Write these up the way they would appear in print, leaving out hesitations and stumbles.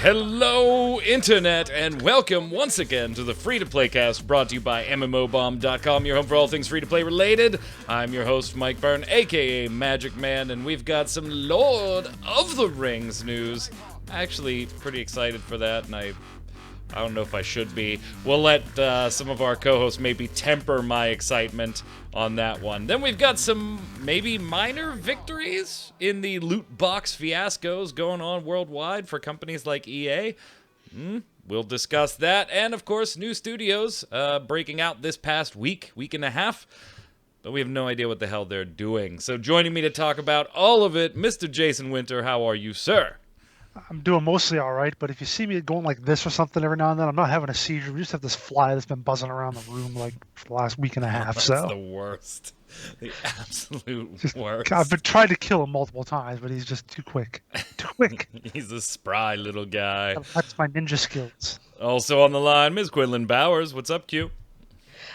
Hello, Internet, and welcome once again to the Free-to-Play Cast, brought to you by MMOBomb.com, your home for all things free-to-play related. I'm your host, Mike Byrne, aka Magicman, and we've got some Lord of the Rings news. Actually, pretty excited for that, and I don't know if I should be. We'll let some of our co-hosts maybe temper my excitement on that one. Then we've got some maybe minor victories in the loot box fiascos going on worldwide for companies like EA. We'll discuss that. And, of course, new studios breaking out this past week and a half. But we have no idea what the hell they're doing. So joining me to talk about all of it, Mr. Jason Winter, how are you, sir? I'm doing mostly all right, but if you see me going like this or something every now and then, I'm not having a seizure. We just have this fly that's been buzzing around the room like for the last week and a half. That's the worst. The absolute worst. I've been trying to kill him multiple times, but he's just too quick. Too quick. He's a spry little guy. That's my ninja skills. Also on the line, Ms. Quinlan Bowers. What's up, Q?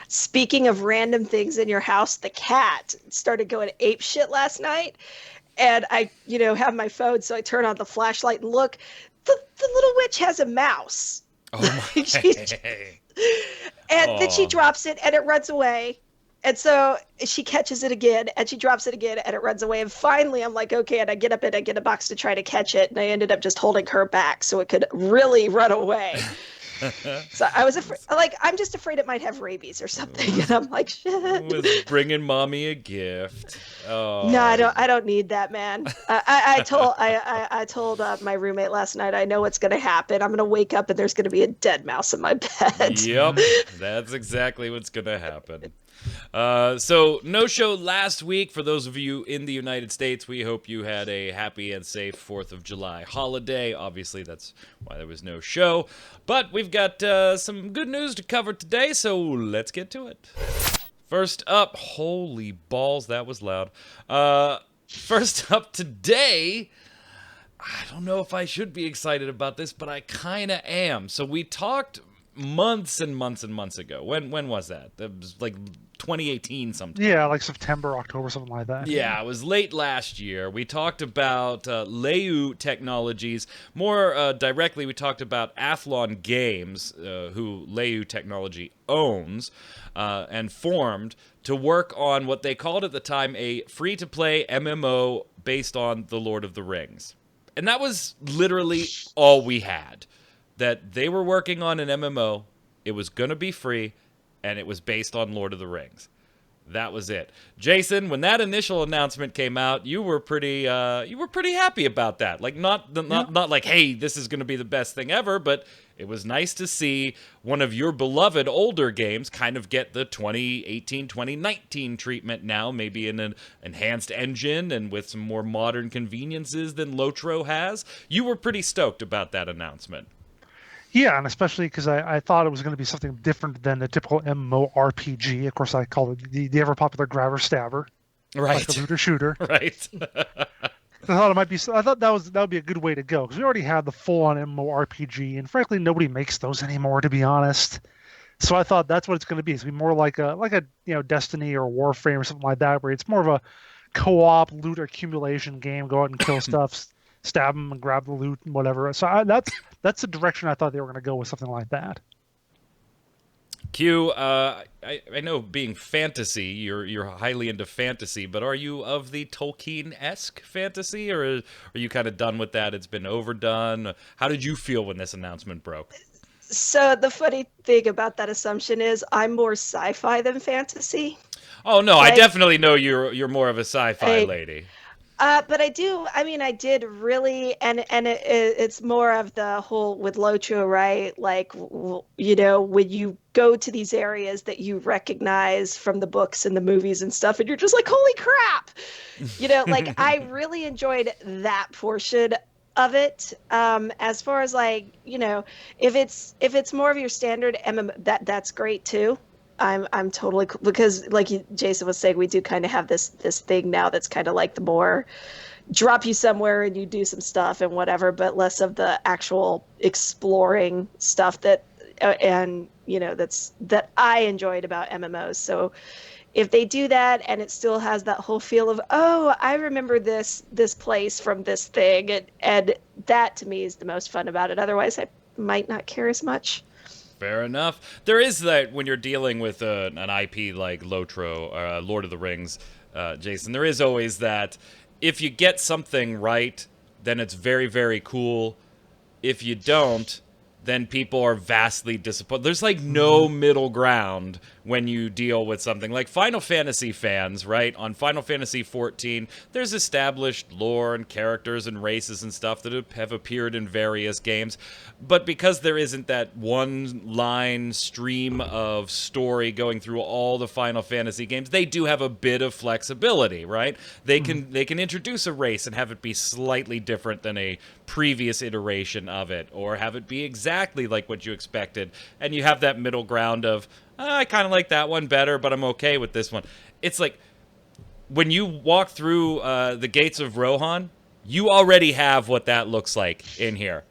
Speaking of random things in your house, the cat started going ape shit last night. And I, have my phone, so I turn on the flashlight and look. The little witch has a mouse. Oh my! And then she drops it, and it runs away. And so she catches it again, and she drops it again, and it runs away. And finally, I'm like, okay, and I get up and I get a box to try to catch it, and I ended up just holding her back so it could really run away. So I was afraid, I'm just afraid it might have rabies or something, and I'm like, shit. Was bringing mommy a gift. Oh. No, I don't need that, man. I told my roommate last night, I know what's going to happen. I'm going to wake up and there's going to be a dead mouse in my bed. Yep, that's exactly what's going to happen. So no show last week. For those of you in the United States, we hope you had a happy and safe 4th of July holiday. Obviously, that's why there was no show. But we've got some good news to cover today, so let's get to it. First up, holy balls, that was loud. First up today, I don't know if I should be excited about this, but I kind of am. So we talked months and months and months ago. When was that? It was like 2018 sometime. Yeah, like September, October, something like that. Yeah, it was late last year. We talked about Leyou Technologies. More directly, we talked about Athlon Games, who Leyou Technology owns, and formed to work on what they called at the time a free-to-play MMO based on The Lord of the Rings. And that was literally all we had. That they were working on an MMO, it was going to be free, and it was based on Lord of the Rings. That was it. Jason, when that initial announcement came out, you were pretty happy about that. Like not like, hey, this is going to be the best thing ever, but it was nice to see one of your beloved older games kind of get the 2018, 2019 treatment now, maybe in an enhanced engine and with some more modern conveniences than LOTR has. You were pretty stoked about that announcement. Yeah, and especially because I thought it was going to be something different than the typical MMORPG. Of course, I call it the ever-popular grabber stabber, right? Like the looter shooter, right? I thought it might be. I thought that would be a good way to go because we already had the full-on MMORPG, and frankly, nobody makes those anymore, to be honest. So I thought that's what it's going to be. It's going to be more like a Destiny or Warframe or something like that, where it's more of a co-op loot accumulation game. Go out and kill stuff. Stab them and grab the loot and whatever. So that's the direction I thought they were going to go with something like that. Q, I know being fantasy, you're highly into fantasy, but are you of the Tolkien-esque fantasy, or are you kind of done with that? It's been overdone. How did you feel when this announcement broke? So the funny thing about that assumption is I'm more sci-fi than fantasy. Oh no, I definitely know you're more of a sci-fi lady. But I did really, and it's more of the whole with LOTR, right? Like, when you go to these areas that you recognize from the books and the movies and stuff, and you're just like, holy crap! I really enjoyed that portion of it. As far as if it's more of your standard MMO, that's great too. I'm totally cool because, like Jason was saying, we do kind of have this thing now that's kind of like the more drop you somewhere and you do some stuff and whatever, but less of the actual exploring stuff that and that I enjoyed about MMOs. So if they do that and it still has that whole feel of, oh, I remember this place from this thing, and that to me is the most fun about it. Otherwise, I might not care as much. Fair enough. There is that when you're dealing with an IP like LOTR or Lord of the Rings, Jason, there is always that if you get something right, then it's very, very cool. If you don't, then people are vastly disappointed. There's like no middle ground when you deal with something like Final Fantasy fans, right? On Final Fantasy 14, there's established lore and characters and races and stuff that have appeared in various games. But because there isn't that one line stream of story going through all the Final Fantasy games, they do have a bit of flexibility, right? They can introduce a race and have it be slightly different than a previous iteration of it, or have it be exactly like what you expected, and you have that middle ground of, I kind of like that one better, but I'm okay with this one. It's like, when you walk through the gates of Rohan, you already have what that looks like in here.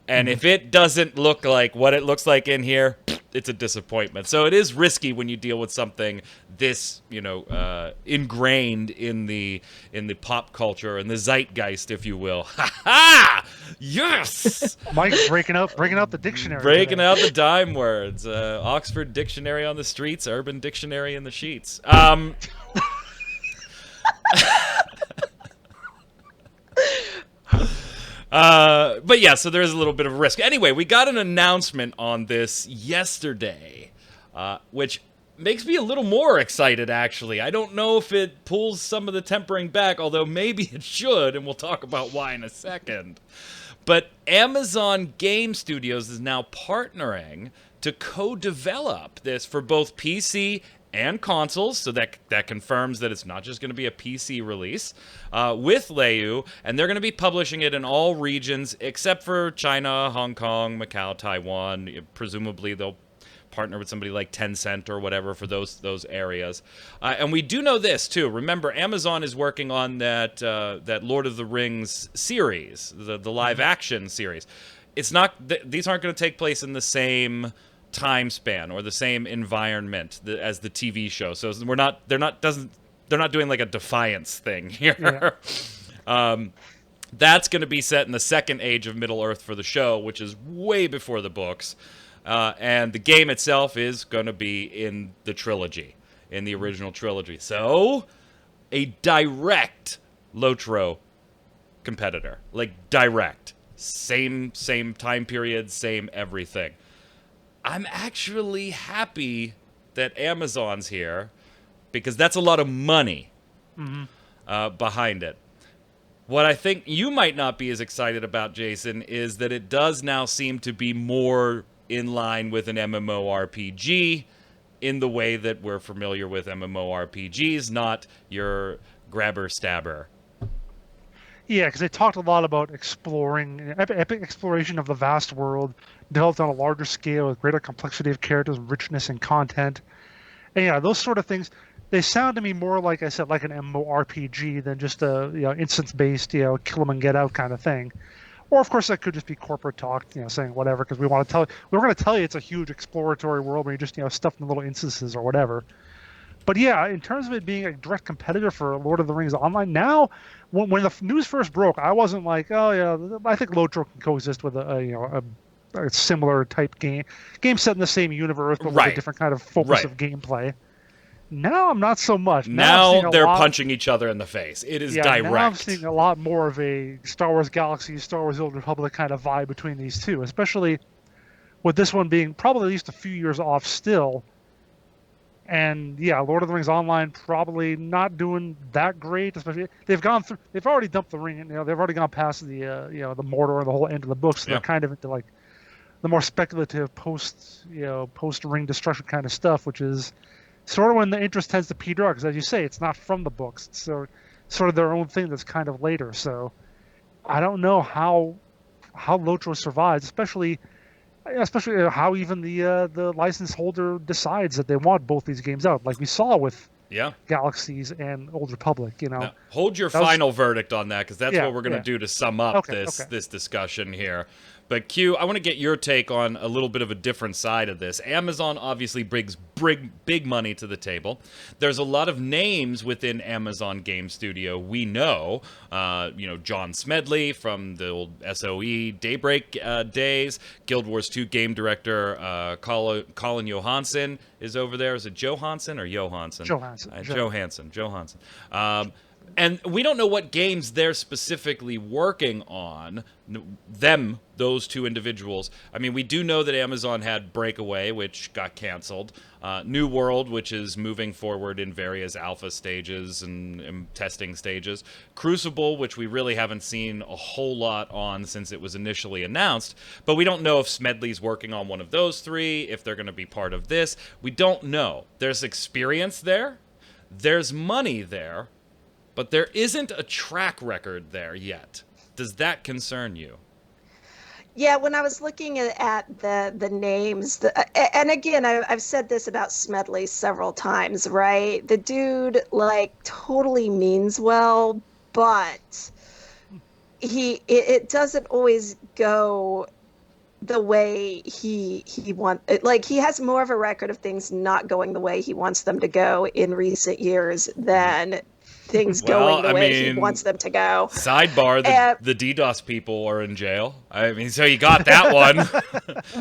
And if it doesn't look like what it looks like in here, it's a disappointment. So it is risky when you deal with something this, ingrained in the pop culture and the zeitgeist, if you will. Ha ha! Yes. Mike breaking out the dictionary. Breaking out the dime words. Oxford Dictionary on the streets, Urban Dictionary in the sheets. But yeah, so there is a little bit of risk. Anyway, we got an announcement on this yesterday, which makes me a little more excited, actually. I don't know if it pulls some of the tempering back, although maybe it should, and we'll talk about why in a second. But Amazon Game Studios is now partnering to co-develop this for both PC and consoles, so that confirms that it's not just going to be a PC release, with Leyou, and they're going to be publishing it in all regions except for China, Hong Kong, Macau, Taiwan. Presumably they'll partner with somebody like Tencent or whatever for those areas. And we do know this too. Remember, Amazon is working on that Lord of the Rings series, the live action series. It's not these aren't going to take place in the same time span or the same environment as the TV show. So they're not doing like a Defiance thing here. Yeah. That's going to be set in the second age of Middle Earth for the show, which is way before the books. And the game itself is going to be in the trilogy, in the original trilogy. So a direct LOTR competitor, like direct, same time period, same everything. I'm actually happy that Amazon's here because that's a lot of money behind it. What I think you might not be as excited about, Jason, is that it does now seem to be more in line with an MMORPG in the way that we're familiar with MMORPGs, not your grabber-stabber. Yeah, because they talked a lot about exploring, epic exploration of the vast world, developed on a larger scale with greater complexity of characters, richness, and content. And yeah, those sort of things, they sound to me more, like I said, like an MMORPG than just a instance-based, kill them and get out kind of thing. Or of course that could just be corporate talk, saying whatever, because we're going to tell you it's a huge exploratory world where you just stuff in little instances or whatever. But yeah, in terms of it being a direct competitor for Lord of the Rings Online, now when the news first broke, I wasn't like, oh yeah, I think LOTR can coexist with a similar type game set in the same universe but with a different kind of focus of gameplay. Now I'm not so much. Now they're punching each other in the face. It is direct. Now I'm seeing a lot more of a Star Wars Galaxy, Star Wars Old Republic kind of vibe between these two, especially with this one being probably at least a few years off still. And yeah, Lord of the Rings Online probably not doing that great. Especially they've already dumped the ring. They've already gone past the the Mordor and the whole end of the book. So they're kind of into like the more speculative post ring destruction kind of stuff, which is sort of when the interest tends to peter out. Because as you say, it's not from the books. It's sort of their own thing that's kind of later. So I don't know how LOTR survives, especially how even the license holder decides that they want both these games out, like we saw with Galaxies and Old Republic. Now, hold your final verdict on that, because that's what we're going to do to sum up this discussion here. But Q, I want to get your take on a little bit of a different side of this. Amazon obviously brings big money to the table. There's a lot of names within Amazon Game Studio we know. John Smedley from the old SOE Daybreak days. Guild Wars 2 game director Colin Johansson is over there. Is it Johansson or Johansson? Johansson. Johansson. And we don't know what games they're specifically working on, those two individuals. I mean, we do know that Amazon had Breakaway, which got canceled. New World, which is moving forward in various alpha stages and testing stages. Crucible, which we really haven't seen a whole lot on since it was initially announced. But we don't know if Smedley's working on one of those three, if they're going to be part of this. We don't know. There's experience there. There's money there. But there isn't a track record there yet. Does that concern you? Yeah, when I was looking at the names, and again, I've said this about Smedley several times, right? The dude, totally means well, but it doesn't always go the way he wants. He has more of a record of things not going the way he wants them to go in recent years than things going the way he wants them to go. Sidebar, the DDoS people are in jail. I mean, so he got that one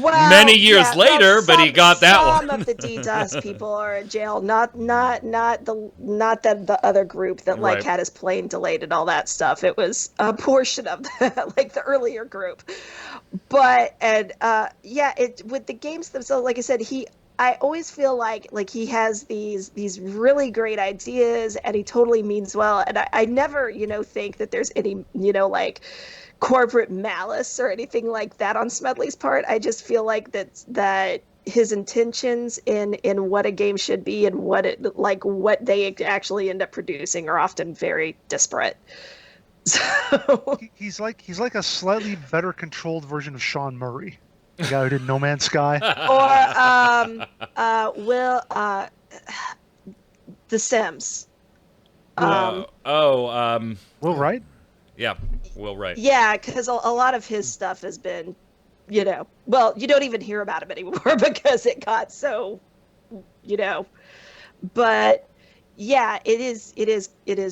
many years later, but he got that one. Some of the DDoS people are in jail, not the other group that Right. had his plane delayed and all that stuff. It was a portion of the earlier group. But with the games themselves, like I said, I always feel like he has these really great ideas, and he totally means well. And I never, think that there's any, corporate malice or anything like that on Smedley's part. I just feel like that his intentions in what a game should be and what they actually end up producing are often very disparate. So He's like a slightly better controlled version of Sean Murray, the guy who did No Man's Sky. or The Sims. Will Wright? Yeah, Will Wright. Yeah, because a lot of his stuff has been, you don't even hear about him anymore because it got so, but yeah, it is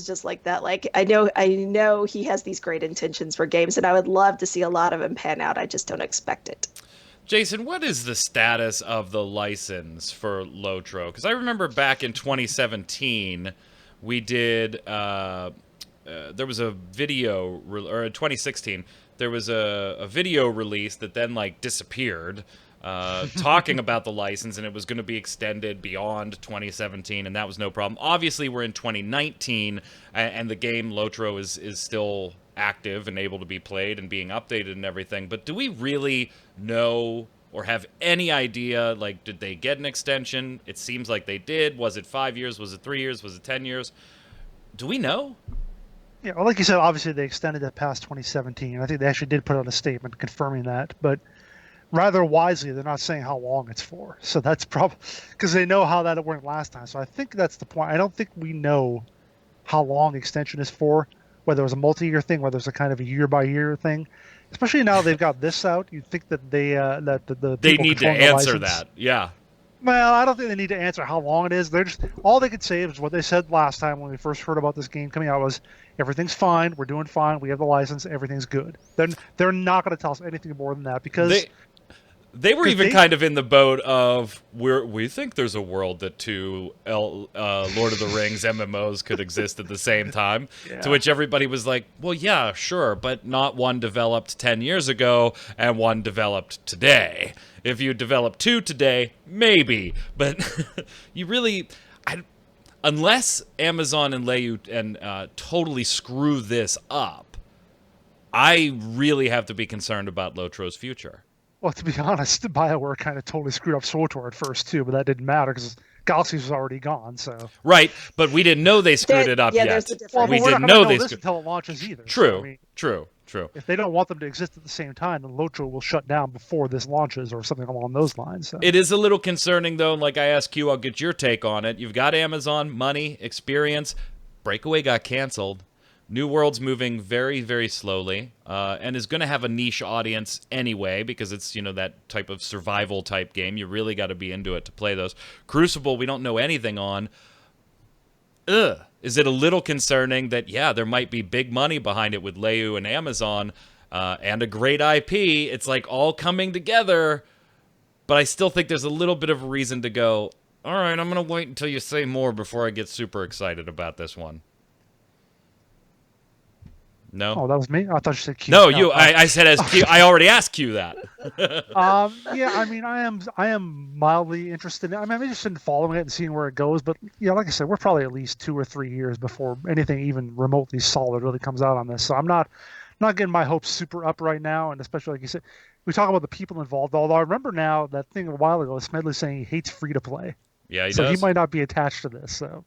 just like that. I know he has these great intentions for games, and I would love to see a lot of them pan out. I just don't expect it. Jason, what is the status of the license for LOTR? Because I remember back in 2017, we did, there was a video, or in 2016, there was a video release that then, disappeared, talking about the license, and it was going to be extended beyond 2017, and that was no problem. Obviously, we're in 2019, and the game LOTR is still active and able to be played and being updated and everything, but do we really know or have any idea, did they get an extension? It seems like they did. Was it 5 years? Was it 3 years? Was it 10 years? Do we know? Yeah, well, like you said, obviously they extended it past 2017. I think they actually did put out a statement confirming that, but rather wisely, they're not saying how long it's for. So that's probably because they know how that went last time. So I think that's the point. I don't think we know how long the extension is for, whether it was a multi-year thing, whether it's a kind of a year-by-year thing. Especially now they've got this out, you'd think that they need to answer that. Yeah. Well, I don't think they need to answer how long it is. They're just all they could say is what they said last time when we first heard about this game coming out was everything's fine, we're doing fine, we have the license, everything's good. Then they're not going to tell us anything more than that because they were even kind of in the boat of we think there's a world that two Lord of the Rings MMOs could exist at the same time. Yeah. To which everybody was like, well, yeah, sure, but not one developed 10 years ago and one developed today. If you develop two today, maybe. But you really, unless Amazon and Leyou and totally screw this up, I really have to be concerned about LOTR's future. Well, to be honest, BioWare kind of totally screwed up SWTOR at first, too, but that didn't matter because Galaxies was already gone, so... Right, but we didn't know they screwed it up yet. There's a difference. Well, we we're didn't not know gonna they this screwed... until it launches either. True, so, I mean, true. If they don't want them to exist at the same time, then LOTR will shut down before this launches or something along those lines. So. It is a little concerning, though, and like I asked you, I'll get your take on it. You've got Amazon, money, experience. Breakaway got canceled. New World's moving very, very slowly, and is going to have a niche audience anyway, because it's, that type of survival type game. You really got to be into it to play those. Crucible, we don't know anything on. Is it a little concerning that, there might be big money behind it with Leyou and Amazon, and a great IP? It's like all coming together, but I still think there's a little bit of a reason to go, all right, I'm going to wait until you say more before I get super excited about this one. No? Oh, that was me? I thought you said Q. No, you. I said as Q. I already asked Q that. Yeah, I mean, I am mildly interested. I'm interested in following it and seeing where it goes. But like I said, we're probably at least 2 or 3 years before anything even remotely solid really comes out on this. So I'm not getting my hopes super up right now. And especially like you said, we talk about the people involved. Although I remember now that thing a while ago, Smedley saying he hates free to play. Yeah, he so does. He might not be attached to this. So.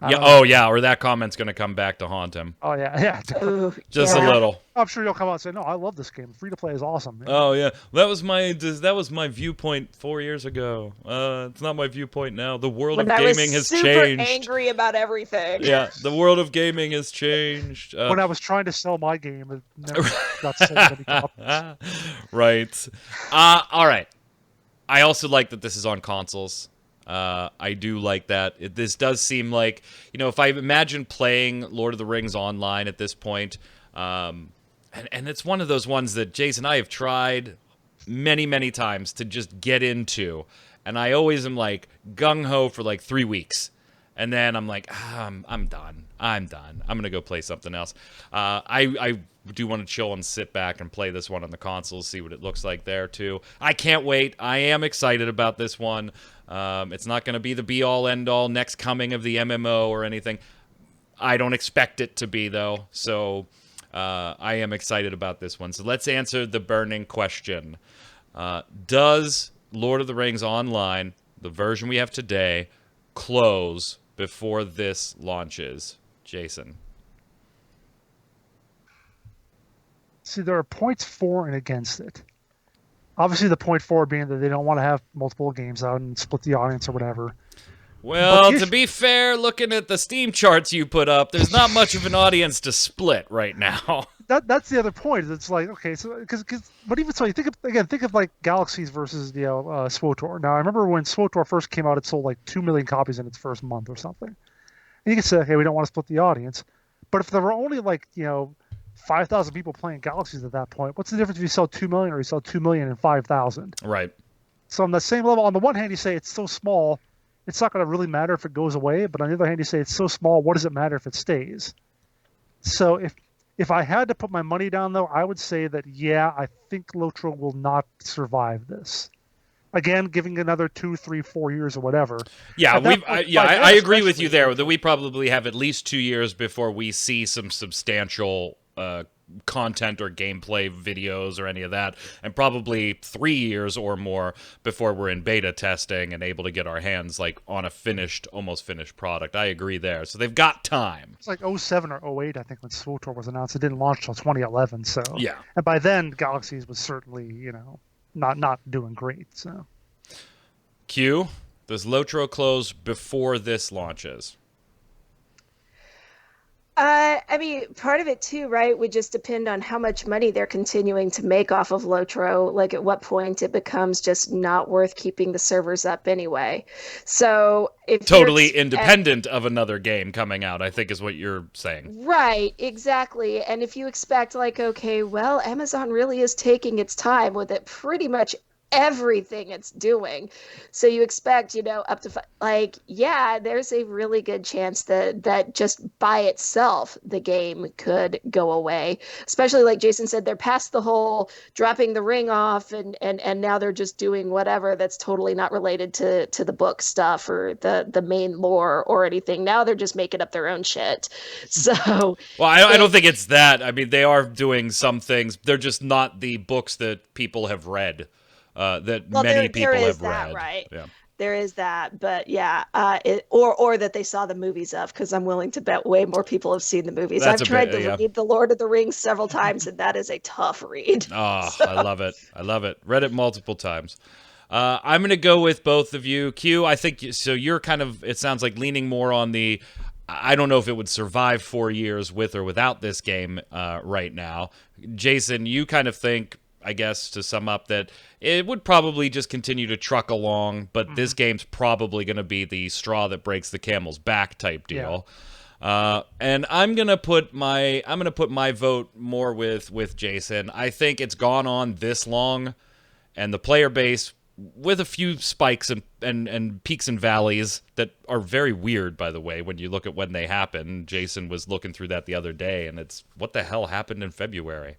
Yeah. Oh, yeah. Or that comment's going to come back to haunt him. Oh yeah. Ooh, Just a little. I'm sure you'll come out and say, "No, I love this game. Free to play is awesome." Oh yeah, that was my viewpoint 4 years ago. It's not my viewpoint now. The world of gaming has changed. I was super angry about everything. Yeah, the world of gaming has changed. When I was trying to sell my game, it never got sold any copies. Right. All right. I also like that this is on consoles. I do like that. This does seem like, if I imagine playing Lord of the Rings online at this point, and it's one of those ones that Jason and I have tried many, many times to just get into, and I always am like gung-ho for like 3 weeks, and then I'm like, I'm done. I'm going to go play something else. I do want to chill and sit back and play this one on the consoles, see what it looks like there too. I can't wait. I am excited about this one. It's not going to be the be-all, end-all next coming of the MMO or anything. I don't expect it to be, though, so I am excited about this one. So let's answer the burning question. Does Lord of the Rings Online, the version we have today, close before this launches? Jason? See, there are points for and against it. Obviously, the point for being that they don't want to have multiple games out and split the audience or whatever. Well, to be fair, looking at the Steam charts you put up, there's not much of an audience to split right now. That's the other point. It's like, okay, so but even so, you think of like Galaxies versus SWTOR. Now, I remember when SWTOR first came out, it sold like 2 million copies in its first month or something. And you can say, okay, we don't want to split the audience, but if there were only 5,000 people playing Galaxies at that point, what's the difference if you sell 2 million or you sell 2 million and 5,000? Right. So on the same level, on the one hand, you say it's so small, it's not going to really matter if it goes away. But on the other hand, you say it's so small, what does it matter if it stays? So if I had to put my money down, though, I would say that, I think LOTR will not survive this. Again, giving another 2, 3, 4 years or whatever. Yeah, I agree with you there, that we probably have at least 2 years before we see some substantial content or gameplay videos or any of that, and probably 3 years or more before we're in beta testing and able to get our hands on a almost finished product. I agree there. So they've got time. It's like 07 or 08, I think, when SWTOR was announced. It didn't launch till 2011. So yeah, and by then Galaxies was certainly not doing great. So Q, does LOTR close before this launches? I mean, part of it too, right, would just depend on how much money they're continuing to make off of LOTR. Like, at what point it becomes just not worth keeping the servers up anyway. So if totally independent of another game coming out, I think is what you're saying. Right, exactly. And if you expect okay, well, Amazon really is taking its time with it pretty much everything it's doing, so you expect up to there's a really good chance that just by itself the game could go away, especially like Jason said, they're past the whole dropping the ring off and now they're just doing whatever that's totally not related to the book stuff or the main lore or anything. Now they're just making up their own shit. So I don't think it's that. I mean, they are doing some things, they're just not the books that people have read. Many people have read. Right? Yeah. There is that, but or that they saw the movies of, because I'm willing to bet way more people have seen the movies. I've tried to read The Lord of the Rings several times, and that is a tough read. Oh, so. I love it. Read it multiple times. I'm going to go with both of you. Q, I think so. You're kind of, it sounds like, leaning more on the I don't know if it would survive 4 years with or without this game right now. Jason, you kind of think, I guess, to sum up, that it would probably just continue to truck along, but this game's probably going to be the straw that breaks the camel's back type deal. And I'm gonna put my vote more with Jason. I think it's gone on this long, and the player base, with a few spikes and peaks and valleys that are very weird, by the way, when you look at when they happen. Jason was looking through that the other day, and it's, what the hell happened in February?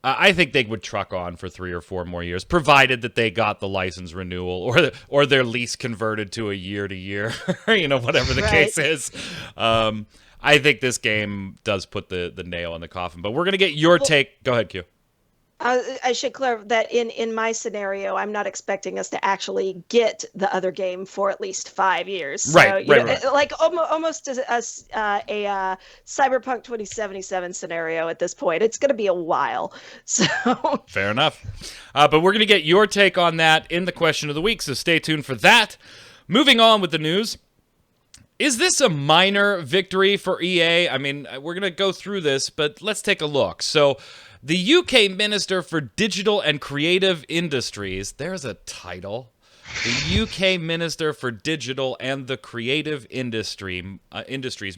I think they would truck on for 3 or 4 more years, provided that they got the license renewal or their lease converted to a year-to-year, whatever the case is. I think this game does put the nail in the coffin. But we're going to get your take. Go ahead, Q. I should clarify that in my scenario, I'm not expecting us to actually get the other game for at least 5 years. So, right. Like almost a Cyberpunk 2077 scenario at this point. It's going to be a while. So fair enough. But we're going to get your take on that in the question of the week, so stay tuned for that. Moving on with the news. Is this a minor victory for EA? I mean, we're going to go through this, but let's take a look. So, the UK Minister for Digital and Creative Industries, there's a title. The UK Minister for Digital and the Creative Industries,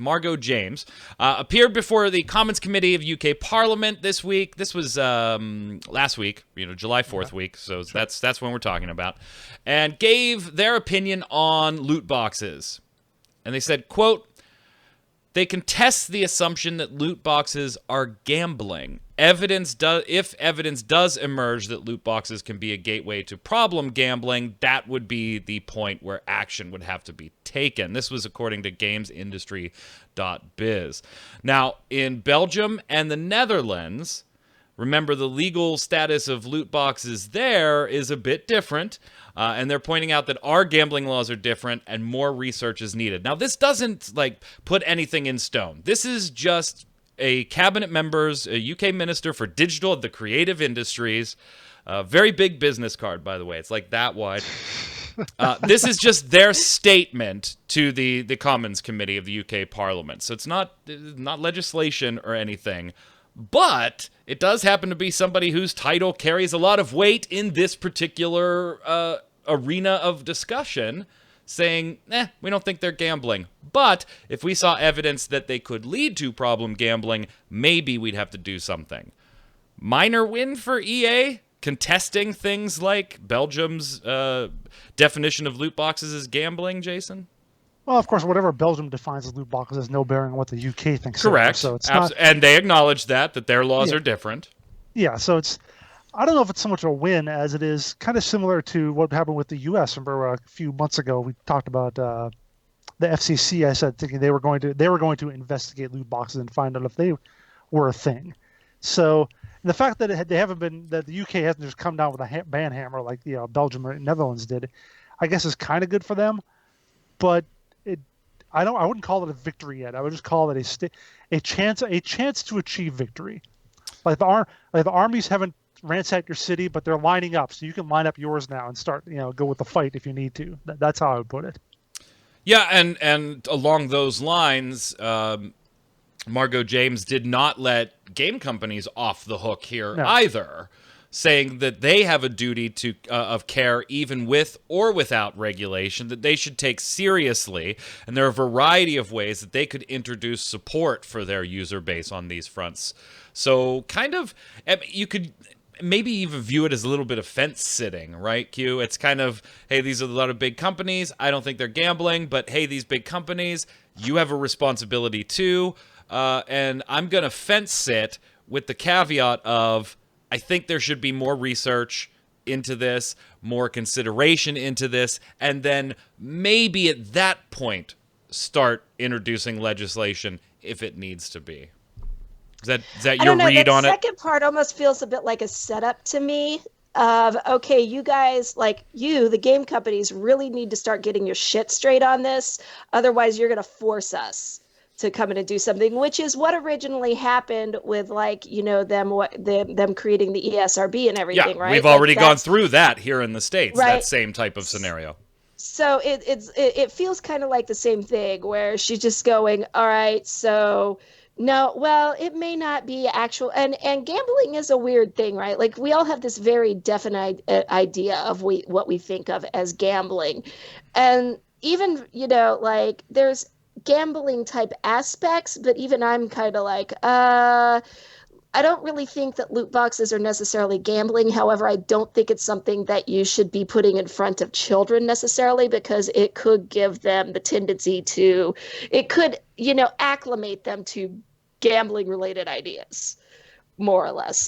Margot James, appeared before the Commons Committee of UK Parliament this week. This was last week, July 4th week, so that's when we're talking about, and gave their opinion on loot boxes. And they said, quote, "They contest the assumption that loot boxes are gambling. If evidence does emerge that loot boxes can be a gateway to problem gambling, that would be the point where action would have to be taken." This was according to gamesindustry.biz. Now, in Belgium and the Netherlands, remember the legal status of loot boxes there is a bit different. And they're pointing out that our gambling laws are different and more research is needed. Now, this doesn't put anything in stone. This is just a cabinet member's, a UK Minister for Digital and the Creative Industries. Very big business card, by the way. It's like that wide. This is just their statement to the Commons Committee of the UK Parliament. So it's not legislation or anything. But it does happen to be somebody whose title carries a lot of weight in this particular arena of discussion, saying, we don't think they're gambling. But if we saw evidence that they could lead to problem gambling, maybe we'd have to do something. Minor win for EA, contesting things like Belgium's definition of loot boxes as gambling, Jason? Well, of course, whatever Belgium defines as loot boxes has no bearing on what the UK thinks. Correct. So it's not, and they acknowledge that their laws are different. Yeah, so I don't know if it's so much a win as it is kind of similar to what happened with the US. Remember a few months ago we talked about the FCC. I said thinking they were going to investigate loot boxes and find out if they were a thing. So the fact that that the UK hasn't just come down with a ban hammer like Belgium or Netherlands did, I guess is kind of good for them, but I wouldn't call it a victory yet. I would just call it a chance to achieve victory. Like the armies haven't ransacked your city, but they're lining up, so you can line up yours now and start go with the fight if you need to. That's how I would put it. Yeah, and along those lines, Margot James did not let game companies off the hook here either, saying that they have a duty of care even with or without regulation that they should take seriously, and there are a variety of ways that they could introduce support for their user base on these fronts. So kind of, you could maybe even view it as a little bit of fence sitting, right, Q? It's kind of, hey, these are a lot of big companies. I don't think they're gambling, but hey, these big companies, you have a responsibility too, and I'm going to fence sit with the caveat of, I think there should be more research into this, more consideration into this, and then maybe at that point start introducing legislation if it needs to be. Is that your read on it? The second part almost feels a bit like a setup to me of, okay, you guys, the game companies really need to start getting your shit straight on this. Otherwise, you're going to force us to come in and do something, which is what originally happened with them creating the ESRB and everything, right? We've already gone through that here in the States, right? That same type of scenario. So it feels kind of like the same thing where she's just going, all right, so no, well, it may not be actual, and gambling is a weird thing, right? Like we all have this very definite idea of what we think of as gambling. And even, like there's gambling type aspects, but even I'm kind of like, I don't really think that loot boxes are necessarily gambling. However, I don't think it's something that you should be putting in front of children necessarily because it could give them the tendency to, it could, acclimate them to gambling related ideas, more or less,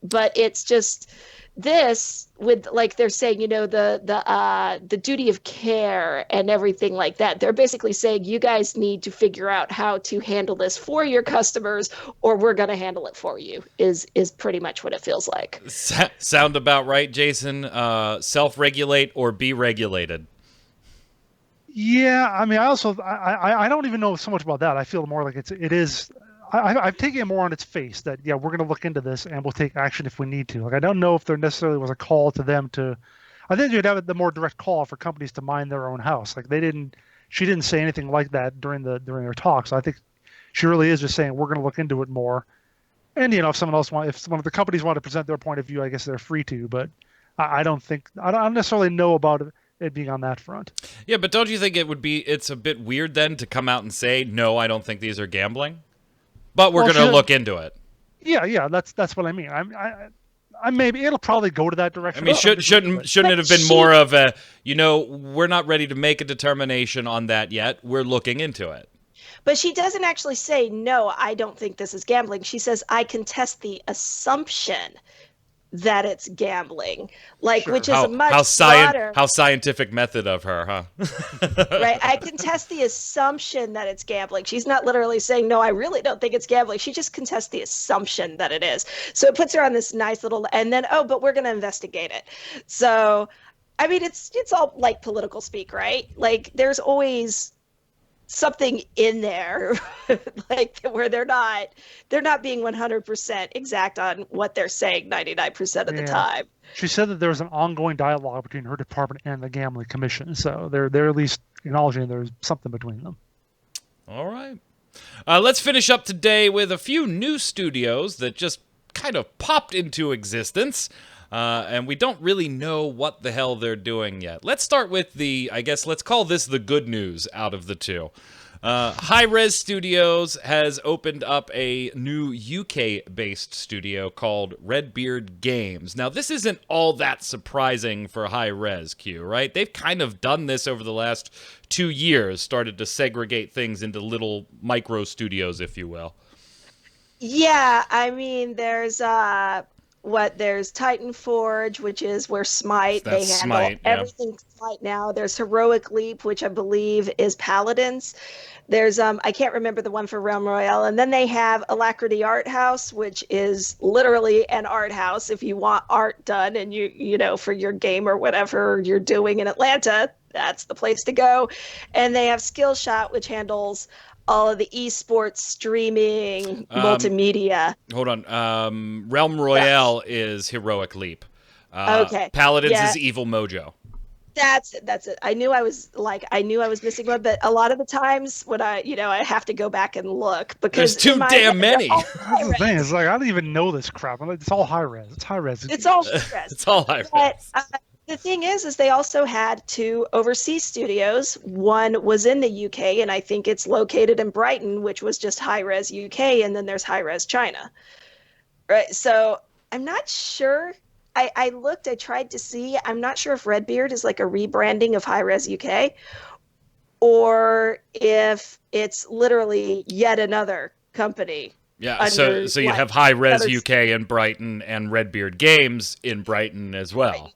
but it's just this with like they're saying, the duty of care and everything like that. They're basically saying you guys need to figure out how to handle this for your customers, or we're going to handle it for you. Is pretty much what it feels like. Sound about right, Jason? Self-regulate or be regulated. Yeah, I mean, I don't even know so much about that. I feel more like it is. I've taken it more on its face that, yeah, we're going to look into this and we'll take action if we need to. Like, I don't know if there necessarily was a call to them to, I think you'd have the more direct call for companies to mind their own house. Like she didn't say anything like that during their talks. So I think she really is just saying, we're going to look into it more. And, if some of the companies want to present their point of view, I guess they're free to, but I don't necessarily know about it being on that front. Yeah, but don't you think it's a bit weird then to come out and say, no, I don't think these are gambling? But we're going to look into it. Yeah, that's what I mean. I maybe it'll probably go to that direction. I mean, shouldn't it have been more of a, we're not ready to make a determination on that yet. We're looking into it. But she doesn't actually say, no, I don't think this is gambling. She says, I contest the assumption that it's gambling, like, sure. Which is a much broader... How scientific method of her, huh? Right. I contest the assumption that it's gambling. She's not literally saying, no, I really don't think it's gambling. She just contests the assumption that it is. So it puts her on this nice little, and then, but we're going to investigate it. So, I mean, it's all like political speak, right? Like there's always something in there like where they're not being 100% exact on what they're saying 99% of the time. She said that there was an ongoing dialogue between her department and the Gambling Commission, so they're at least acknowledging there's something between them. All right. Let's finish up today with a few new studios that just kind of popped into existence. And we don't really know what the hell they're doing yet. Let's start with let's call this the good news out of the two. Hi-Res Studios has opened up a new UK-based studio called Redbeard Games. Now, this isn't all that surprising for Hi-Res, Q, right? They've kind of done this over the last 2 years, started to segregate things into little micro studios, if you will. Yeah, I mean, there's Titan Forge, which is where Smite, they handle everything Smite now. There's Heroic Leap, which I believe is Paladins. There's I can't remember the one for Realm Royale. And then they have Alacrity Art House, which is literally an art house if you want art done and you for your game or whatever you're doing in Atlanta, that's the place to go. And they have Skillshot, which handles all of the esports streaming, multimedia. Hold on. Realm Royale is Heroic Leap. Okay. Paladins is Evil Mojo. That's it. I knew I was missing one, but a lot of the times when I have to go back and look because there's too damn many. That's the thing. It's like I don't even know this crap. It's all high res. It's high res. It's all high res. It's all high res. But, the thing is they also had 2 overseas studios. One was in the UK, and I think it's located in Brighton, which was just Hi-Res UK, and then there's Hi-Res China. Right. So I'm not sure. I looked, I tried to see. I'm not sure if Redbeard is like a rebranding of Hi-Res UK, or if it's literally yet another company. Yeah, so you have Hi-Res UK in Brighton and Redbeard Games in Brighton as well.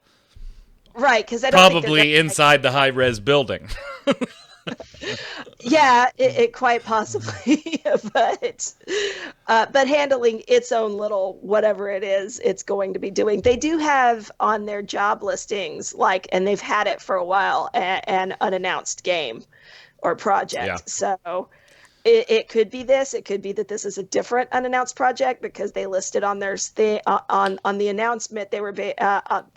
Right, because I don't probably inside the Hi-Res building. Yeah, it quite possibly, but handling its own little whatever it is it's going to be doing. They do have on their job listings, and they've had it for a while, an unannounced game or project. Yeah. So It could be this. It could be that this is a different unannounced project because they listed on their on the announcement they were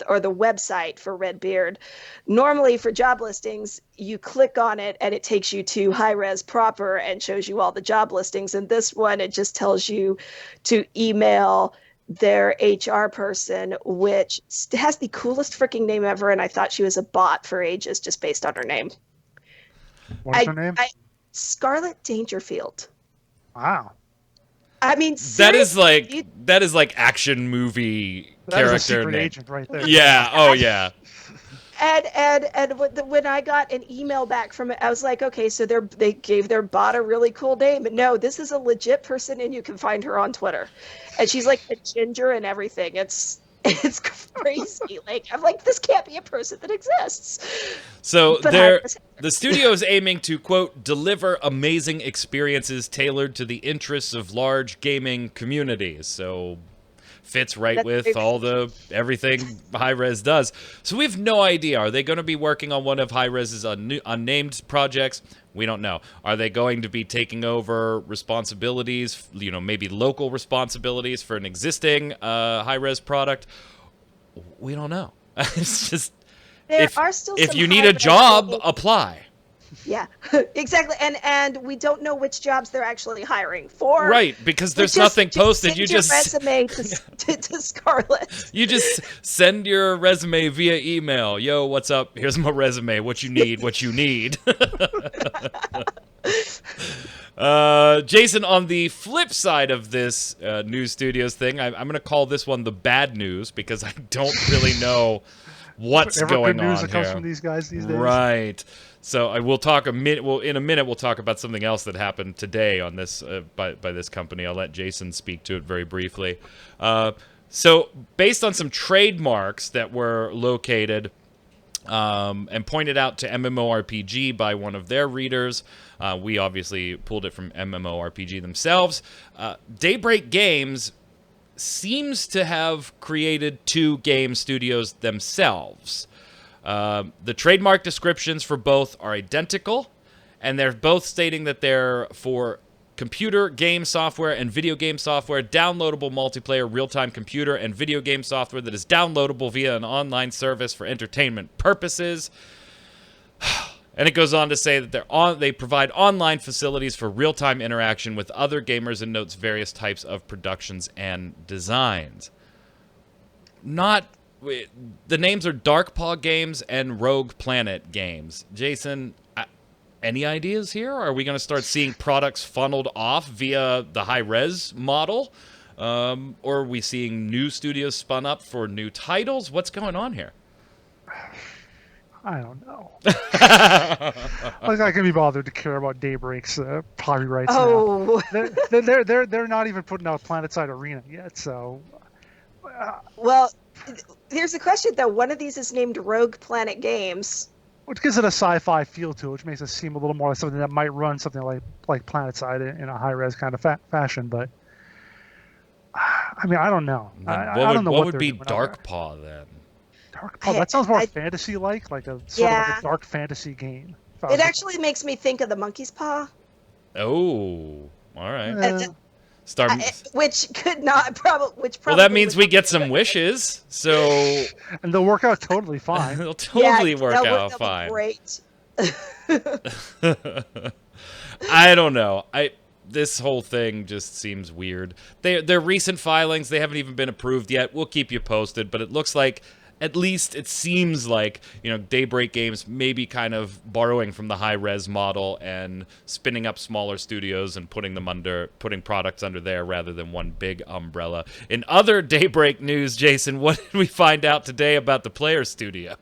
or the website for Redbeard. Normally for job listings, you click on it and it takes you to High Res proper and shows you all the job listings. And this one, it just tells you to email their HR person, which has the coolest freaking name ever. And I thought she was a bot for ages just based on her name. What's her name? Scarlett Dangerfield. Wow. I mean, that is like action movie character That is a secret name. agent right there. Yeah. Oh yeah. And when I got an email back from it, I was like, okay, so they gave their bot a really cool name. But no, this is a legit person, and you can find her on Twitter. And she's like a ginger and everything. It's crazy. Like, I'm like, this can't be a person that exists. So the studio is aiming to, quote, deliver amazing experiences tailored to the interests of large gaming communities. So fits right with all the everything Hi-Rez does. So we have no idea. Are they going to be working on one of Hi-Rez's unnamed projects? We don't know. Are they going to be taking over responsibilities, maybe local responsibilities for an existing Hi-Rez product? We don't know. It's just if you need a job, apply. Yeah, exactly. And we don't know which jobs they're actually hiring for. Right, because there's nothing posted. You just send your resume to Scarlett. You just send your resume via email. Yo, what's up? Here's my resume. What you need, what you need. Jason, on the flip side of this news studios thing, I'm going to call this one the bad news because I don't really know what's going on news that here. comes from these guys these days. Right. So I will talk in a minute we'll talk about something else that happened today on this by this company. I'll let Jason speak to it very briefly. So based on some trademarks that were located and pointed out to MMORPG by one of their readers, we obviously pulled it from MMORPG themselves. Daybreak Games seems to have created 2 game studios themselves. The trademark descriptions for both are identical, and they're both stating that they're for computer game software and video game software, downloadable multiplayer real-time computer and video game software that is downloadable via an online service for entertainment purposes. And it goes on to say that they provide online facilities for real-time interaction with other gamers and notes various types of productions and designs. The names are Darkpaw Games and Rogue Planet Games. Jason, any ideas here? Are we going to start seeing products funneled off via the high-res model? Or are we seeing new studios spun up for new titles? What's going on here? I don't know. I can be bothered to care about Daybreak's copyrights now. They're not even putting out PlanetSide Arena yet, so... Well, here's the question, though. One of these is named Rogue Planet Games. Which gives it a sci-fi feel to it, which makes it seem a little more like something that might run something like PlanetSide in a high-res kind of fashion, but... I mean, I don't know. I don't know what would be Darkpaw, then? Darkpaw? That sounds more fantasy-like a sort of like a dark fantasy game. It actually makes me think of the Monkey's Paw. Oh, all right. Which could not probably. Well, that means we get some wishes. So. And they'll work out totally fine. They'll totally work out fine. Great. I don't know. This whole thing just seems weird. Their recent filings, they haven't even been approved yet. We'll keep you posted, but it looks like, at least it seems like, Daybreak Games may be kind of borrowing from the high-res model and spinning up smaller studios and putting products under there rather than one big umbrella. In other Daybreak news, Jason, what did we find out today about the Player Studio?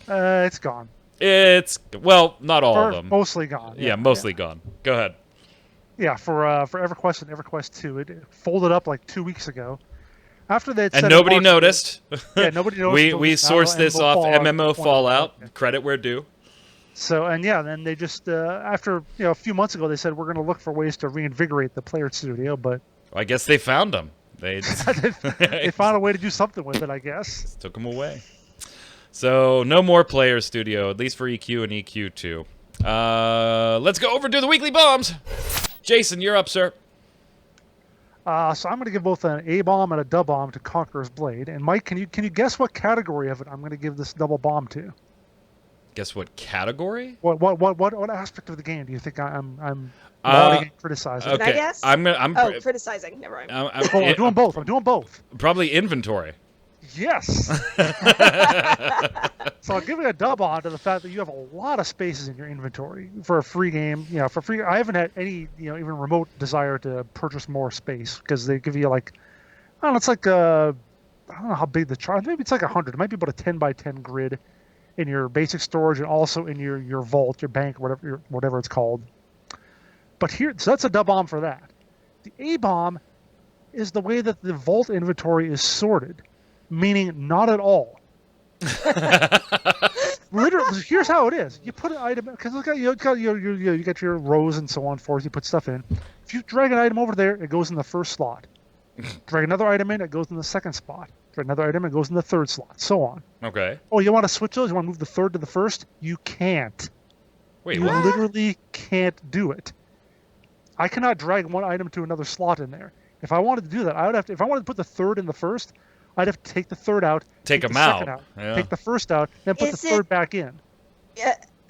It's gone. Not all of them. Mostly gone. Yeah, mostly gone. Go ahead. Yeah, for EverQuest and EverQuest 2, it folded up like 2 weeks ago. After they and nobody noticed. Yeah, nobody noticed. we sourced this off MMO Fallout. Yeah. Credit where due. So, and yeah, then they just after a few months ago, they said we're going to look for ways to reinvigorate the Player Studio, but I guess they found them. They found a way to do something with it, I guess. Took them away. So no more Player Studio, at least for EQ and EQ2. Let's go over to the weekly bombs. Jason, you're up, sir. So I'm going to give both an A bomb and a dub bomb to Conqueror's Blade. And Mike, can you guess what category of it I'm going to give this double bomb to? Guess what category? What aspect of the game do you think I'm lauding and criticizing? Okay. Can I guess? I'm criticizing. Never mind. I'm doing both. I'm doing both. Probably inventory. Yes. So I'll give it a dub on to the fact that you have a lot of spaces in your inventory for a free game. For free, I haven't had any, even remote desire to purchase more space because they give you like, I don't know, it's like I don't know how big the chart. Maybe it's like 100. It might be about a 10 by 10 grid in your basic storage and also in your vault, your bank, whatever it's called. But so that's a dub bomb for that. The A bomb is the way that the vault inventory is sorted. Meaning not at all. Literally, here's how it is. You put an item because you got your rows and so on forth. You put stuff in. If you drag an item over there, it goes in the first slot. Drag another item in, it goes in the second spot. Drag another item, it goes in the third slot. So on. Okay. Oh, you want to switch those? You want to move the third to the first? You can't. Wait, you what? literally can't do it. I cannot drag one item to another slot in there. If I wanted to do that, I would have to. If I wanted to put the third in the first, I'd have to take the third out, Take the them second out. Yeah. take the first out, then put the third back in.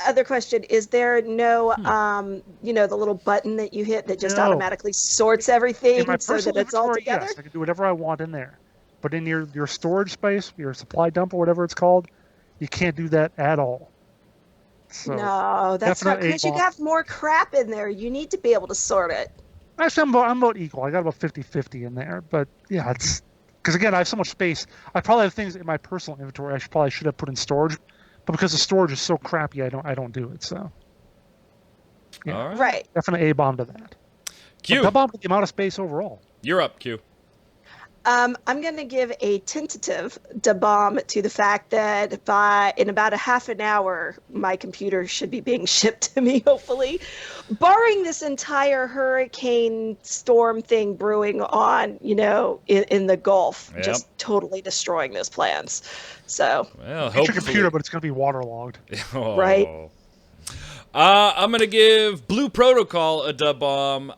Other question: is there no, the little button that you hit that just No. automatically sorts everything In my so that personal it's all inventory, together? yes, I can do whatever I want in there. But in your storage space, your supply dump or whatever it's called, you can't do that at all. So No, that's not definite because you A-bomb. have more crap in there. You need to be able to sort it. Actually, I'm about equal. I got about 50-50 in there. But yeah, it's because again, I have so much space. I probably have things in my personal inventory I probably should have put in storage, but because the storage is so crappy, I don't do it. So yeah, All right. Right. definitely A bomb to that. Q, A bomb to the amount of space overall. you're up, Q. I'm going to give a tentative bomb to the fact that in about a half an hour, my computer should be being shipped to me, hopefully. Barring this entire hurricane storm thing brewing on, in the Gulf, Yep. just totally destroying those plans. So, Well, It's your hopefully. computer, but it's going to be waterlogged. Oh. Right. I'm going to give Blue Protocol a dub bomb.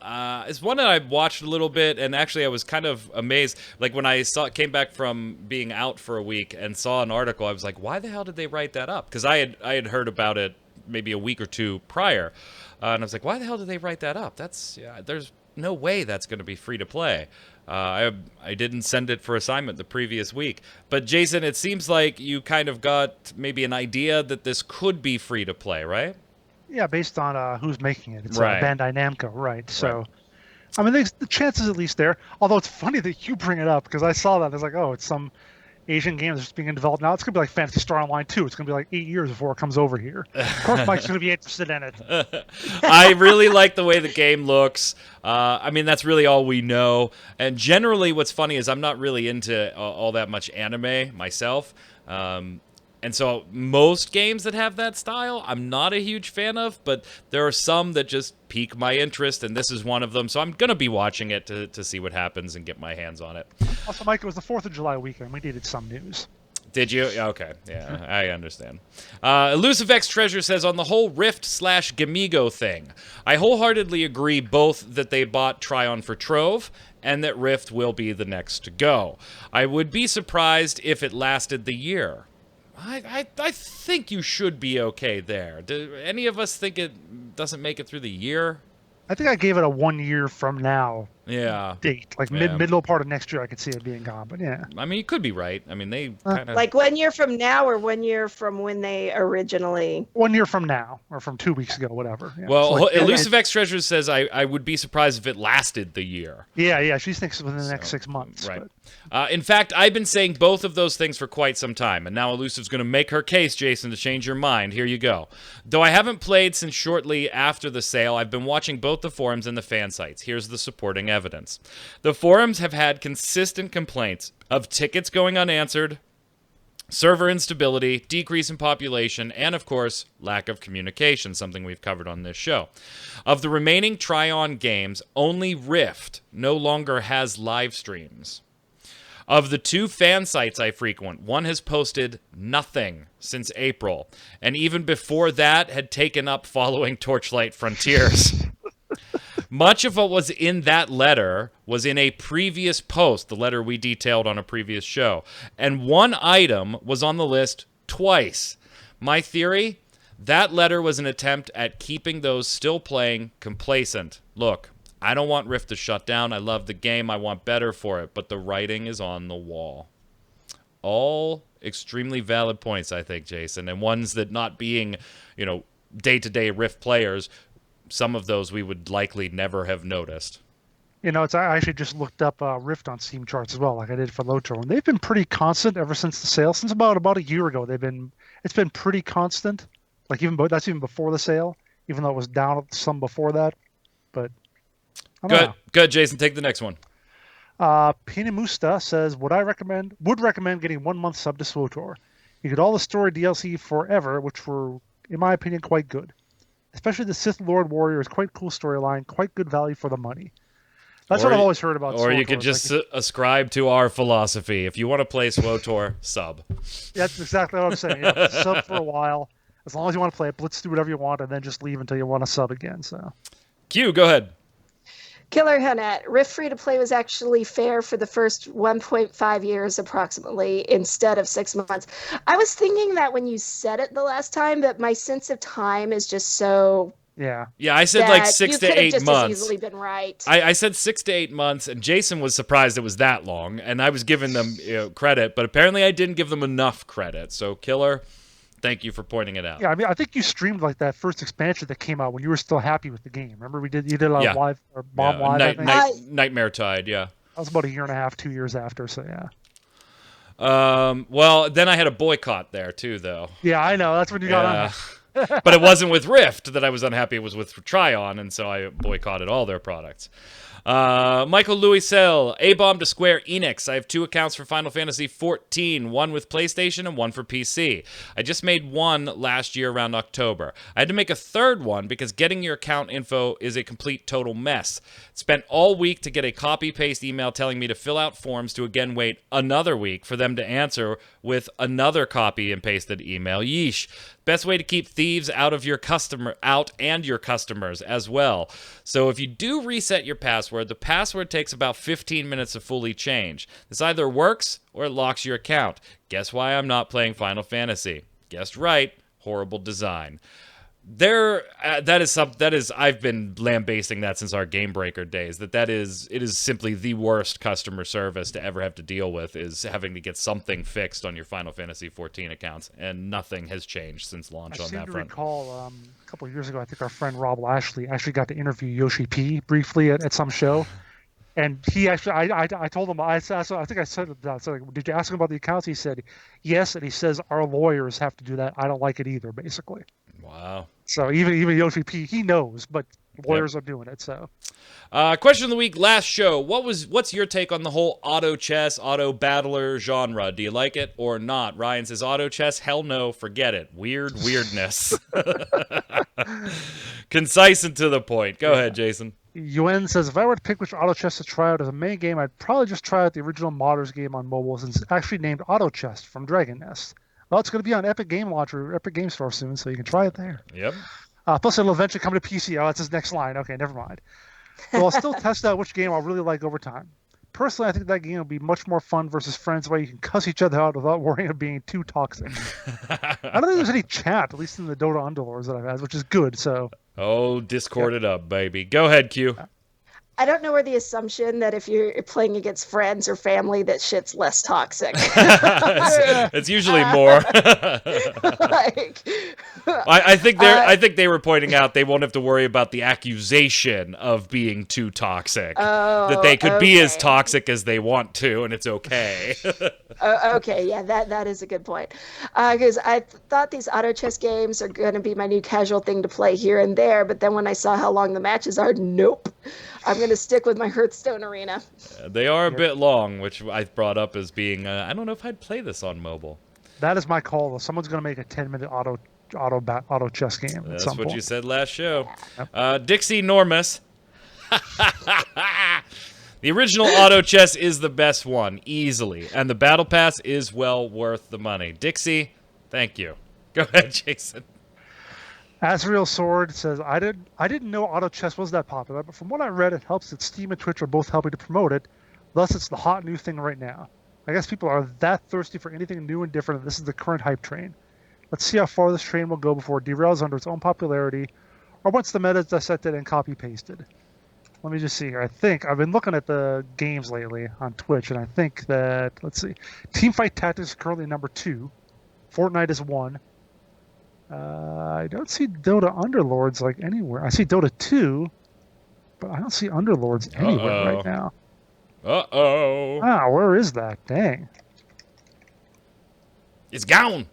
It's one that I watched a little bit, and actually I was kind of amazed. Like, when I came back from being out for a week and saw an article, I was like, why the hell did they write that up? Because I had heard about it maybe a week or two prior. And I was like, why the hell did they write that up? There's no way that's going to be free to play. I didn't send it for assignment the previous week. But Jason, it seems like you kind of got maybe an idea that this could be free to play, right? Yeah, based on who's making it. It's Right. Bandai Namco, right? So, Right. I mean, the chances at least there. Although it's funny that you bring it up because I saw that. It's like, oh, it's some Asian game that's being developed now. It's gonna be like Phantasy Star Online 2. It's gonna be like 8 years before it comes over here. Of course, Mike's gonna be interested in it. I really like the way the game looks. I mean, that's really all we know. And generally, what's funny is I'm not really into all that much anime myself. And so most games that have that style, I'm not a huge fan of, but there are some that just pique my interest, and this is one of them. So I'm going to be watching it to see what happens and get my hands on it. Also, Mike, it was the 4th of July weekend. We needed some news. Did you? Okay, yeah, I understand. Elusive X Treasure says, on the whole Rift/Gamigo thing, I wholeheartedly agree both that they bought Tryon for Trove and that Rift will be the next to go. I would be surprised if it lasted the year. I think you should be okay there. Do any of us think it doesn't make it through the year? I think I gave it a 1 year from now Yeah. date, like Yeah. middle part of next year. I could see it being gone, but yeah. I mean, you could be right. I mean, they kind of... like 1 year from now or 1 year from when they originally. 1 year from now, or from 2 weeks ago, whatever. Yeah. Well, So, like, Elusive X Treasure says, I would be surprised if it lasted the year. yeah, she thinks within the next 6 months. Right. But In fact, I've been saying both of those things for quite some time, and now Elusive's going to make her case, Jason, to change your mind. Here you go. Though I haven't played since shortly after the sale, I've been watching both the forums and the fan sites. Here's the supporting evidence. The forums have had consistent complaints of tickets going unanswered, server instability, decrease in population, and of course, lack of communication, something we've covered on this show. Of the remaining Tryon games, only Rift no longer has live streams. Of the 2 fan sites I frequent, one has posted nothing since April, and even before that had taken up following Torchlight Frontiers. Much of what was in that letter was in a previous post, the letter we detailed on a previous show, and one item was on the list twice. My theory? That letter was an attempt at keeping those still playing complacent. Look, I don't want Rift to shut down. I love the game. I want better for it. But the writing is on the wall. All extremely valid points, I think, Jason. And ones that not being, day-to-day Rift players, some of those we would likely never have noticed. I actually just looked up Rift on Steam charts as well, like I did for LOTR. And they've been pretty constant ever since the sale. Since about a year ago, it's been pretty constant. Like that's even before the sale, even though it was down some before that. But Good, Jason. Take the next one. Pinamusta says, would recommend getting 1 month sub to SWTOR. You get all the story DLC forever, which were, in my opinion, quite good. Especially the Sith Lord Warrior is quite cool storyline, quite good value for the money. That's what I've always heard about. Or SWTOR. you could just ascribe to our philosophy. If you want to play SWTOR, sub. That's exactly what I'm saying. Yeah, sub for a while. As long as you want to play it, Blitz, do whatever you want, and then just leave until you want to sub again. So, Q, go ahead. Killer Hunnet, Rift free-to-play was actually fair for the first 1.5 years approximately instead of 6 months. I was thinking that when you said it the last time, but my sense of time is just so... Yeah, I said like 6 to 8 months. You could have just as easily been right. I said 6 to 8 months, and Jason was surprised it was that long, and I was giving them credit, but apparently I didn't give them enough credit. So, Killer, thank you for pointing it out. Yeah, I mean, I think you streamed like that first expansion that came out when you were still happy with the game. Remember, you did a live or bomb live. I think? Nightmare Tide, yeah. That was about a year and a half, 2 years after. So yeah. Well, then I had a boycott there too, though. Yeah, I know. That's when you got on. But it wasn't with Rift that I was unhappy. It was with Tryon, and so I boycotted all their products. Michael Louis Sell, A-Bomb to Square Enix. I have 2 accounts for Final Fantasy XIV, one with PlayStation and one for PC. I just made one last year around October. I had to make a third one because getting your account info is a complete total mess. Spent all week to get a copy-paste email telling me to fill out forms to again wait another week for them to answer with another copy and pasted email. Yeesh. Best way to keep thieves out and your customers as well. So if you do reset your password, the password takes about 15 minutes to fully change. This either works or it locks your account. Guess why I'm not playing Final Fantasy? Guessed right. Horrible design. That is I've been lambasting that since our Game Breaker days. It is simply the worst customer service to ever have to deal with, is having to get something fixed on your Final Fantasy XIV accounts, and nothing has changed since launch on that front. I seem to recall a couple of years ago, I think our friend Rob Lashley actually got to interview Yoshi P briefly at some show. And he actually, I told him, I think I said, did you ask him about the accounts? He said, yes. And he says, our lawyers have to do that. I don't like it either, basically. Wow. So even Yoshi P, he knows, but lawyers are doing it. So, question of the week, last show. What's your take on the whole auto chess, auto battler genre? Do you like it or not? Ryan says auto chess. Hell no, forget it. Weirdness. Concise and to the point. Go ahead, Jason. Yuen says, if I were to pick which auto chess to try out as a main game, I'd probably just try out the original Modders game on mobile, since it's actually named Auto Chess from Dragon Nest. Well, it's going to be on Epic Game Launcher, Epic Game Store soon, so you can try it there. Yep. Plus, it'll eventually come to PC. Oh, that's his next line. Okay, never mind. So I'll still test out which game I'll really like over time. Personally, I think that game will be much more fun versus Friends, where you can cuss each other out without worrying about being too toxic. I don't think there's any chat, at least in the Dota Underlords that I've had, which is good. So. Oh, Discord it up, baby. Go ahead, Q. I don't know where the assumption that if you're playing against friends or family that shit's less toxic. It's usually more. I think they were pointing out they won't have to worry about the accusation of being too toxic. That they could be as toxic as they want to, and it's okay. Okay, yeah, that is a good point. Because I thought these auto chess games are going to be my new casual thing to play here and there, but then when I saw how long the matches are, nope. I'm going to stick with my Hearthstone Arena. They are a bit long, which I brought up as being, I don't know if I'd play this on mobile. That is my call, though. Someone's going to make a 10-minute auto chess game. That's what you said last show. Yep. Dixie Normus. The original auto chess is the best one, easily, and the battle pass is well worth the money. Dixie, thank you. Go ahead, Jason. Asriel Sword says, I didn't know auto chess was that popular, but from what I read, it helps that Steam and Twitch are both helping to promote it. Thus, it's the hot new thing right now. I guess people are that thirsty for anything new and different, and this is the current hype train. Let's see how far this train will go before it derails under its own popularity, or once the meta is dissected and copy-pasted. Let me just see here. I think I've been looking at the games lately on Twitch, and I think that, let's see, Teamfight Tactics is currently number 2. Fortnite is 1. I don't see Dota Underlords like anywhere. I see Dota 2, but I don't see Underlords anywhere right now. Uh-oh. Ah, where is that? Dang. It's gone.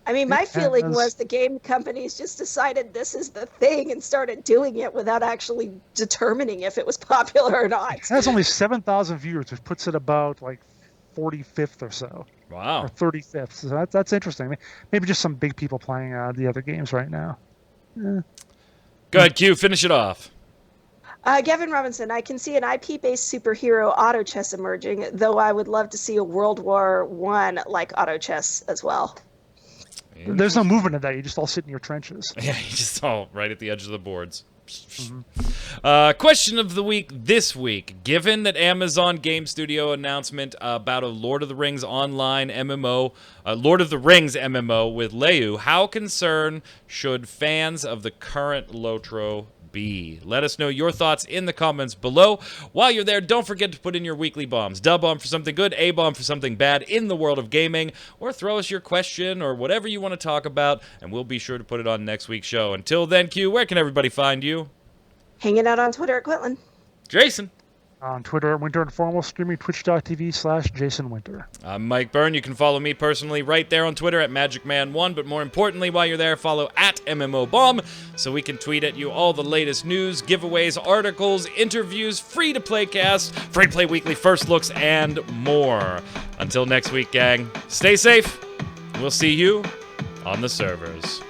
I mean, my feeling was the game companies just decided this is the thing and started doing it without actually determining if it was popular or not. It has only 7,000 viewers, which puts it about like 45th or so. Wow. Or 35th. So that's interesting. Maybe just some big people playing the other games right now. Go ahead, Q. Finish it off. Gavin Robinson, I can see an IP-based superhero auto chess emerging, though I would love to see a World War I like auto chess as well. There's no movement in that. You just all sit in your trenches. Yeah, you just all right at the edge of the boards. Question of the week this week. Given that Amazon Game Studio announcement about a Lord of the Rings online MMO, Lord of the Rings MMO with Leyou, how concerned should fans of the current LOTR be? Let us know your thoughts in the comments below. While you're there, don't forget to put in your weekly bombs. D-bomb for something good, A-bomb for something bad in the world of gaming, or throw us your question or whatever you want to talk about, and we'll be sure to put it on next week's show. Until then, Q, where can everybody find you? Hanging out on Twitter at Quitland. Jason. On Twitter at Winter Informal, streaming twitch.tv/JasonWinter. I'm Mike Byrne. You can follow me personally right there on Twitter at magicman1, but more importantly, while you're there, follow at MMOBomb so we can tweet at you all the latest news, giveaways, articles, interviews, free-to-play casts, free-to-play weekly first looks, and more. Until next week, gang, stay safe. We'll see you on the servers.